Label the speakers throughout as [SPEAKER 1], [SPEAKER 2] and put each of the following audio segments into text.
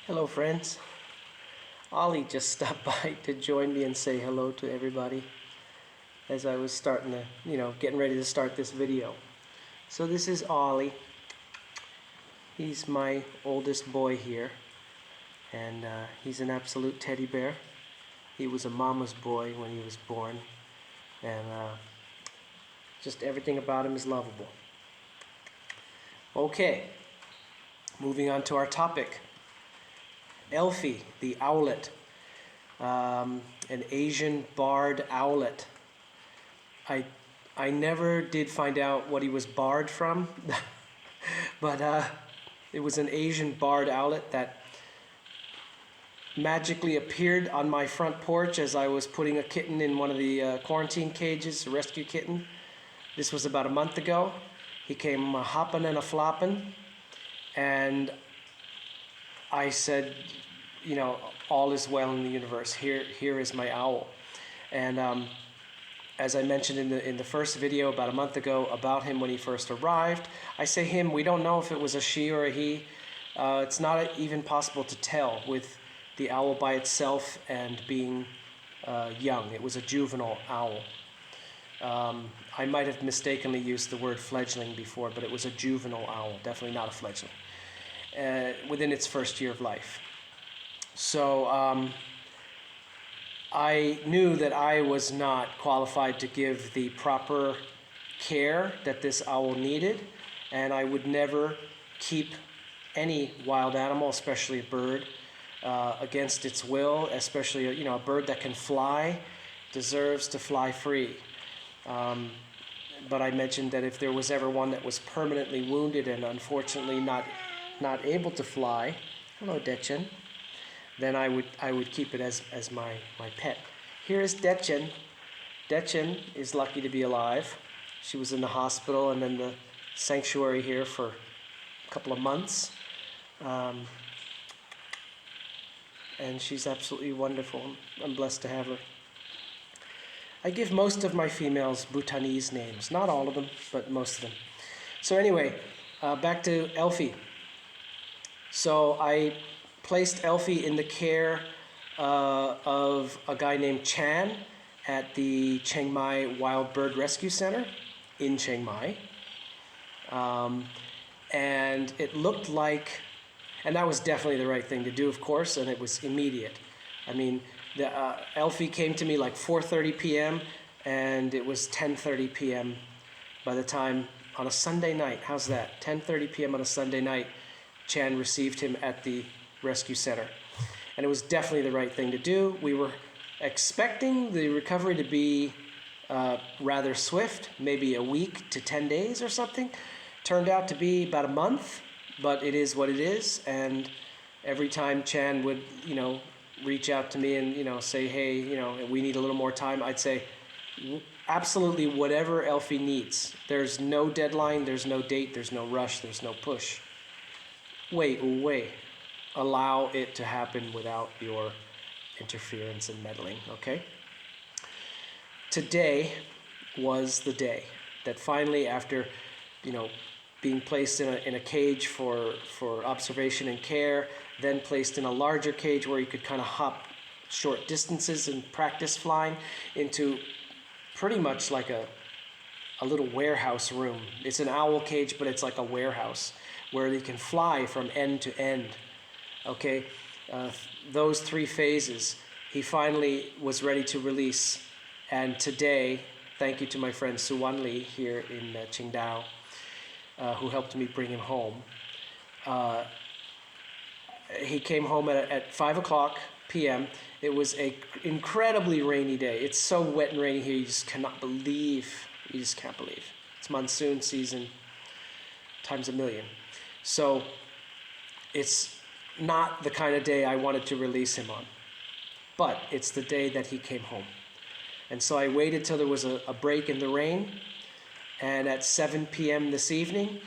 [SPEAKER 1] Hello friends. Ollie just stopped by to join me and say hello to everybody as I was starting to, getting ready to start this video. So this is Ollie. He's my oldest boy here, and he's an absolute teddy bear. He was a mama's boy when he was born, and just everything about him is lovable. Okay, moving on to our topic. Elfie, the owlet, an Asian barred owlet. I never did find out what he was barred from, but it was an Asian barred owlet that magically appeared on my front porch as I was putting a kitten in one of the quarantine cages, a rescue kitten. This was about a month ago. He came hopping and a-flopping, and I said, all is well in the universe. Here is my owl. And as I mentioned in the first video about a month ago about him when he first arrived, I say him, we don't know if it was a she or a he. It's not even possible to tell with the owl by itself and being young. It was a juvenile owl. I might have mistakenly used the word fledgling before, but it was a juvenile owl, definitely not a fledgling, within its first year of life. So I knew that I was not qualified to give the proper care that this owl needed, and I would never keep any wild animal, especially a bird, against its will. Especially a bird that can fly deserves to fly free. But I mentioned that if there was ever one that was permanently wounded and unfortunately not able to fly, hello Detchen, then I would keep it as my pet. Here is Detchen. Detchen is lucky to be alive. She was in the hospital and then the sanctuary here for a couple of months. And she's absolutely wonderful. I'm blessed to have her. I give most of my females Bhutanese names. Not all of them, but most of them. So anyway, back to Elfie. So I placed Elfie in the care of a guy named Chan at the Chiang Mai Wild Bird Rescue Center in Chiang Mai. And it looked like, and that was definitely the right thing to do, of course, and it was immediate. I mean, Elfie came to me like 4:30 p.m. and it was 10:30 p.m. by the time, on a Sunday night, how's that? 10:30 p.m. on a Sunday night, Chan received him at the rescue center. And it was definitely the right thing to do. We were expecting the recovery to be rather swift, maybe a week to 10 days or something. Turned out to be about a month, but it is what it is. And every time Chan would, reach out to me and, say, hey, we need a little more time, I'd say, absolutely whatever Elfie needs. There's no deadline, there's no date, there's no rush, there's no push. Wait. Allow it to happen without your interference and meddling, okay? Today was the day that finally, after, being placed in a cage for observation and care, then placed in a larger cage where you could kind of hop short distances and practice flying, into pretty much like a little warehouse room. It's an owl cage, but it's like a warehouse where they can fly from end to end. Okay, those three phases, he finally was ready to release. And today, thank you to my friend Suwan Lee here in Qingdao, who helped me bring him home. He came home at 5 o'clock p.m. It was an incredibly rainy day. It's so wet and rainy here, you just can't believe. It's monsoon season times a million. So it's not the kind of day I wanted to release him on. But it's the day that he came home. And so I waited till there was a break in the rain. And at 7 p.m. this evening,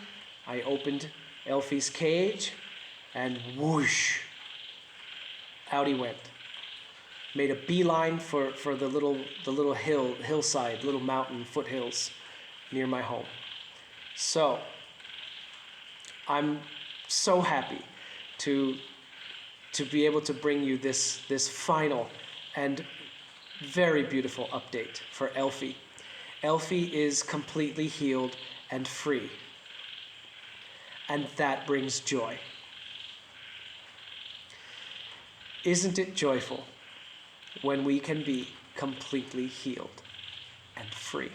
[SPEAKER 1] I opened Elfie's cage, and whoosh, out he went. Made a beeline for the little hillside, little mountain foothills near my home. So I'm so happy to to be able to bring you this final and very beautiful update for Elfie. Elfie is completely healed and free. And that brings joy. Isn't it joyful when we can be completely healed and free?